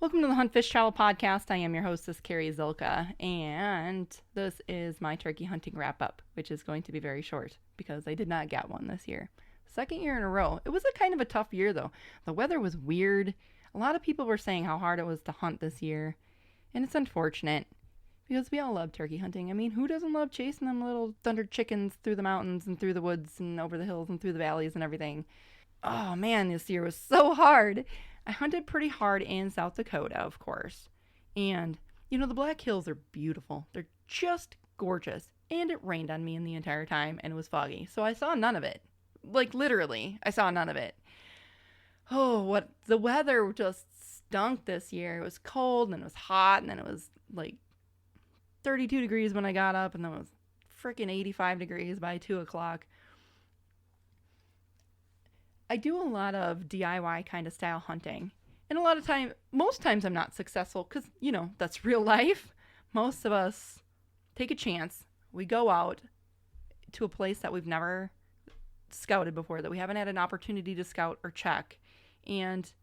Welcome to the Hunt Fish Travel Podcast. I am your hostess, Carrie Zilka, and this is my turkey hunting wrap up, which is going to be very short because I did not get one this year. Second year in a row. It was a kind of a tough year though. The weather was weird. A lot of people were saying how hard it was to hunt this year, and it's unfortunate because we all love turkey hunting. I mean, who doesn't love chasing them little thunder chickens through the mountains and through the woods and over the hills and through the valleys and everything? Oh man, this year was so hard. I hunted pretty hard in South Dakota, of course. And, the Black Hills are beautiful. They're just gorgeous. And it rained on me in the entire time and it was foggy. So I saw none of it. Like, literally, I saw none of it. Oh, what the weather just stunk this year. It was cold and it was hot and then it was like 32 degrees when I got up and then it was freaking 85 degrees by 2 o'clock. I do a lot of DIY kind of style hunting. And most times I'm not successful because, that's real life. Most of us take a chance. We go out to a place that we've never scouted before, that we haven't had an opportunity to scout or check. And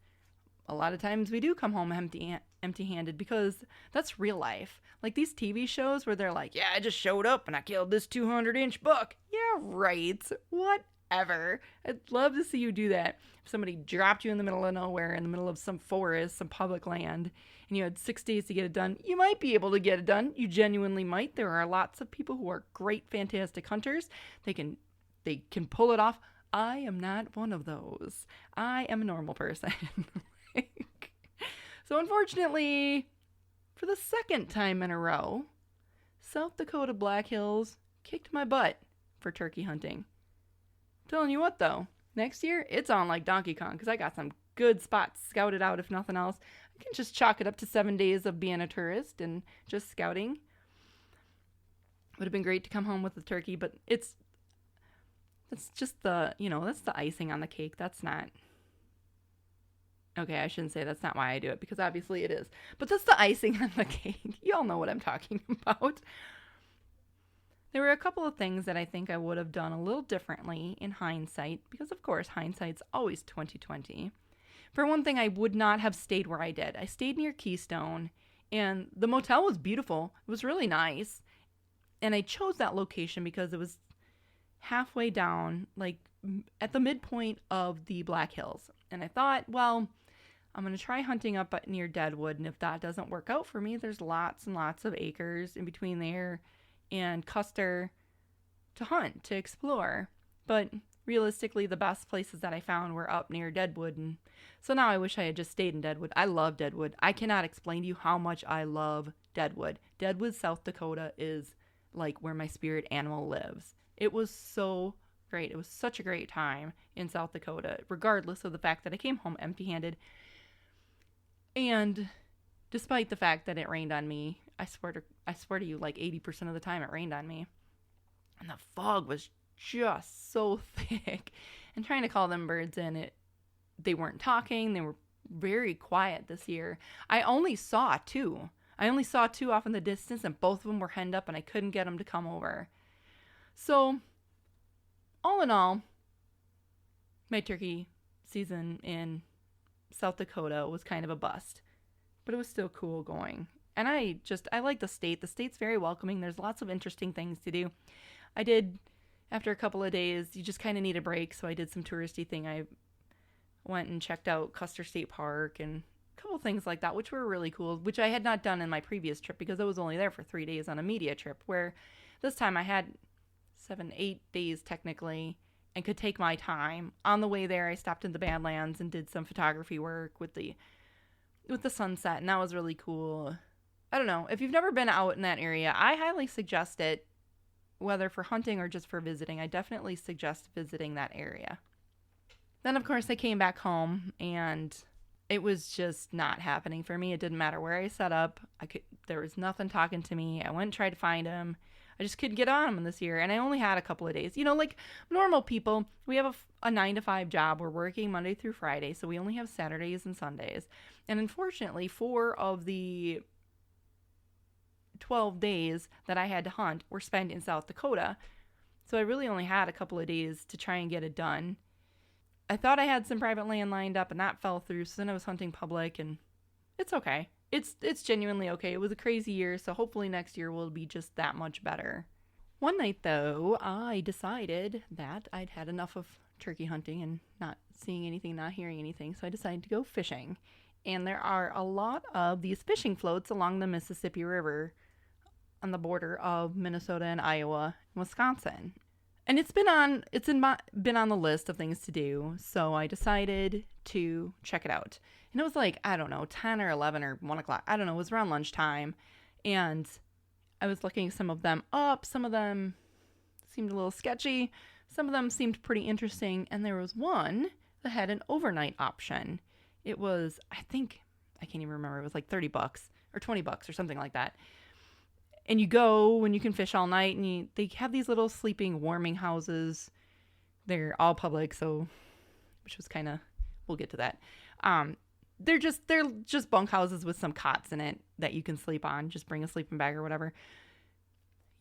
a lot of times we do come home empty-handed because that's real life. Like these TV shows where they're like, yeah, I just showed up and I killed this 200-inch buck. Yeah, right. Whatever. I'd love to see you do that. If somebody dropped you in the middle of nowhere, in the middle of some forest, some public land, and you had 6 days to get it done, you might be able to get it done. You genuinely might. There are lots of people who are great, fantastic hunters. They can pull it off. I am not one of those. I am a normal person. So unfortunately, for the second time in a row, South Dakota Black Hills kicked my butt for turkey hunting. Telling you what though, next year it's on like Donkey Kong because I got some good spots scouted out. If nothing else, I can just chalk it up to 7 days of being a tourist and just scouting. Would have been great to come home with the turkey, but that's just that's the icing on the cake. That's not okay. I shouldn't say that's not why I do it because obviously it is, but that's the icing on the cake. You all know what I'm talking about. There were a couple of things that I think I would have done a little differently in hindsight, because of course hindsight's always 2020. For one thing, I would not have stayed where I did. I stayed near Keystone, and the motel was beautiful. It was really nice, and I chose that location because it was halfway down, like at the midpoint of the Black Hills. And I thought, well, I'm going to try hunting up near Deadwood, and if that doesn't work out for me, there's lots and lots of acres in between there and Custer to hunt, to explore. But realistically, the best places that I found were up near Deadwood, and so now I wish I had just stayed in Deadwood. I love Deadwood. I cannot explain to you how much I love Deadwood. Deadwood, South Dakota is like where my spirit animal lives. It was so great. It was such a great time in South Dakota, regardless of the fact that I came home empty-handed. And despite the fact that it rained on me, I swear to you, like 80% of the time it rained on me. And the fog was just so thick. And trying to call them birds in, they weren't talking. They were very quiet this year. I only saw two. Off in the distance, and both of them were henned up, and I couldn't get them to come over. So, all in all, my turkey season in South Dakota was kind of a bust. But it was still cool going. And I like the state. The state's very welcoming. There's lots of interesting things to do. I did, after a couple of days, you just kind of need a break. So I did some touristy thing. I went and checked out Custer State Park and a couple things like that, which were really cool, which I had not done in my previous trip because I was only there for 3 days on a media trip, where this time I had 7-8 days technically and could take my time. On the way there, I stopped in the Badlands and did some photography work with the sunset, and that was really cool. I don't know. If you've never been out in that area, I highly suggest it, whether for hunting or just for visiting. I definitely suggest visiting that area. Then, of course, I came back home, and it was just not happening for me. It didn't matter where I set up. There was nothing talking to me. I went and tried to find him. I just couldn't get on them this year, and I only had a couple of days. Like normal people, we have a 9-to-5 job. We're working Monday through Friday, so we only have Saturdays and Sundays. And unfortunately, 4 of the 12 days that I had to hunt were spent in South Dakota, so I really only had a couple of days to try and get it done. I thought I had some private land lined up, and that fell through, so then I was hunting public, and it's okay. It's genuinely okay. It was a crazy year, so hopefully next year will be just that much better. One night, though, I decided that I'd had enough of turkey hunting and not seeing anything, not hearing anything, so I decided to go fishing. And there are a lot of these fishing floats along the Mississippi River on the border of Minnesota and Iowa and Wisconsin. And been on the list of things to do, so I decided to check it out. And it was like, I don't know, 10 or 11 or 1 o'clock. I don't know, it was around lunchtime. And I was looking some of them up. Some of them seemed a little sketchy. Some of them seemed pretty interesting. And there was one that had an overnight option. It was, I can't even remember. It was like $30 or $20 or something like that. And you go and you can fish all night. And they have these little sleeping, warming houses. They're all public, so, which was kind of, we'll get to that. They're just bunk houses with some cots in it that you can sleep on. Just bring a sleeping bag or whatever.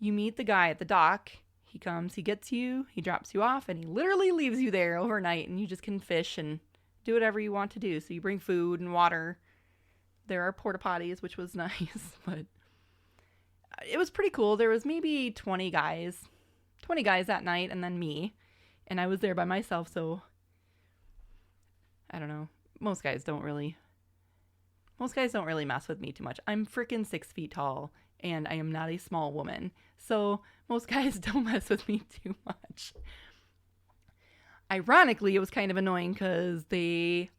You meet the guy at the dock. He comes, he gets you, he drops you off, and he literally leaves you there overnight, and you just can fish and do whatever you want to do. So you bring food and water. There are porta potties, which was nice, but it was pretty cool. There was maybe 20 guys that night, and then me, and I was there by myself, so I don't know. Most guys don't really mess with me too much. I'm freaking 6 feet tall, and I am not a small woman. So most guys don't mess with me too much. Ironically, it was kind of annoying because they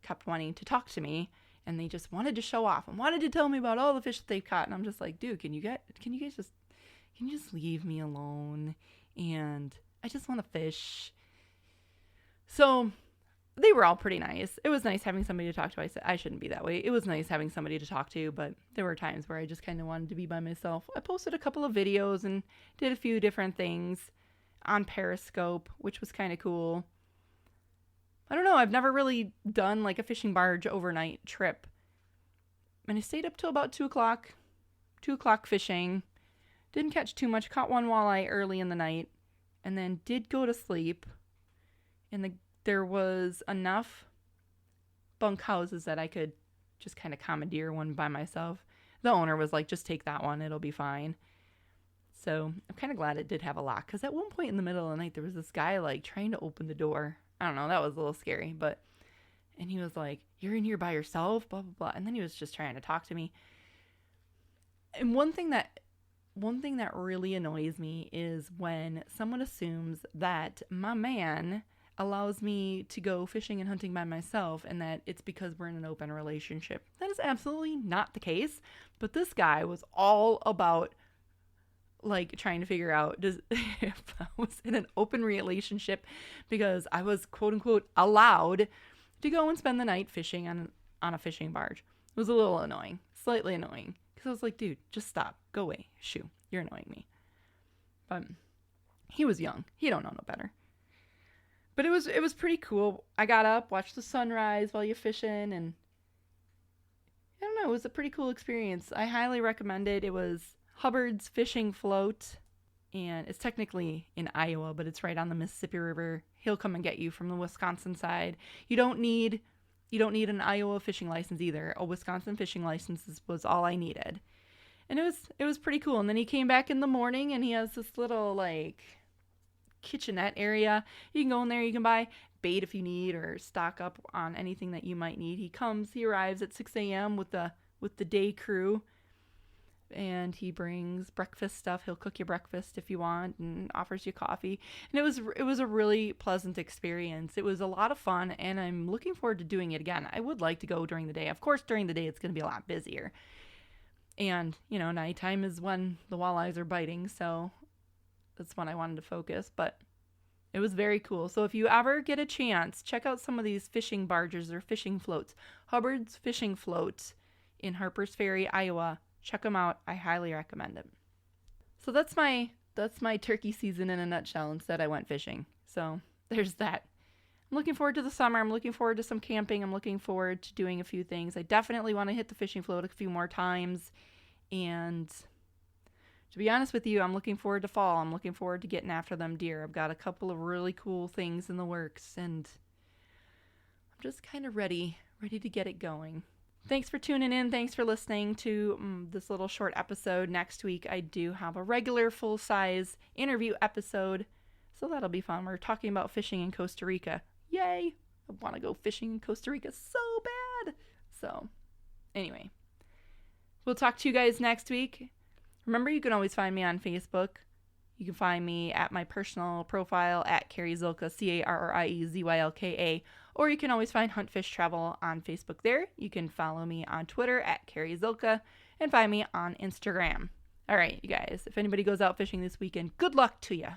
kept wanting to talk to me, and they just wanted to show off and wanted to tell me about all the fish that they've caught. And I'm just like, dude, can you just leave me alone? And I just want to fish. So they were all pretty nice. It was nice having somebody to talk to. I said I shouldn't be that way. It was nice having somebody to talk to, but there were times where I just kind of wanted to be by myself. I posted a couple of videos and did a few different things on Periscope, which was kind of cool. I don't know. I've never really done like a fishing barge overnight trip. And I stayed up till about 2 o'clock. 2 o'clock fishing. Didn't catch too much. Caught one walleye early in the night. And then did go to sleep. And there was enough bunk houses that I could just kind of commandeer one by myself. The owner was like, just take that one. It'll be fine. So I'm kind of glad it did have a lock. Because at one point in the middle of the night, there was this guy like trying to open the door. I don't know. That was a little scary. And he was like, you're in here by yourself? Blah, blah, blah. And then he was just trying to talk to me. And one thing that really annoys me is when someone assumes that my man allows me to go fishing and hunting by myself and that it's because we're in an open relationship. That is absolutely not the case. But this guy was all about like trying to figure out if I was in an open relationship because I was quote unquote allowed to go and spend the night fishing on a fishing barge. It was a little annoying, slightly annoying, because I was like, dude, just stop, go away, shoo, you're annoying me. But he was young, he don't know no better. But it was pretty cool. I got up, watched the sunrise while you're fishing, and I don't know, it was a pretty cool experience. I highly recommend it. It was Hubbards Fishing Float, and it's technically in Iowa, but it's right on the Mississippi River. He'll come and get you from the Wisconsin side. You don't need an Iowa fishing license either. A Wisconsin fishing license was all I needed. And it was pretty cool. And then he came back in the morning and he has this little like kitchenette area. You can go in there, you can buy bait if you need or stock up on anything that you might need. He arrives at 6 a.m. with the day crew. And he brings breakfast stuff. He'll cook you breakfast if you want and offers you coffee. And it was a really pleasant experience. It was a lot of fun, and I'm looking forward to doing it again. I would like to go during the day. Of course, during the day, it's going to be a lot busier. And, nighttime is when the walleyes are biting, so that's when I wanted to focus. But it was very cool. So if you ever get a chance, check out some of these fishing barges or fishing floats. Hubbards Fishing Float in Harpers Ferry, Iowa. Check them out. I highly recommend it. So that's my turkey season in a nutshell. Instead, I went fishing. So there's that. I'm looking forward to the summer. I'm looking forward to some camping. I'm looking forward to doing a few things. I definitely want to hit the fishing float a few more times. And to be honest with you, I'm looking forward to fall. I'm looking forward to getting after them deer. I've got a couple of really cool things in the works, and I'm just kind of ready to get it going. Thanks for tuning in. Thanks for listening to this little short episode. Next week, I do have a regular full-size interview episode, so that'll be fun. We're talking about fishing in Costa Rica. Yay! I want to go fishing in Costa Rica so bad. So, anyway, we'll talk to you guys next week. Remember, you can always find me on Facebook. You can find me at my personal profile at Carrie Zylka, CarrieZylka, or you can always find Hunt Fish Travel on Facebook there. You can follow me on Twitter at Carrie Zylka and find me on Instagram. All right, you guys, if anybody goes out fishing this weekend, good luck to you.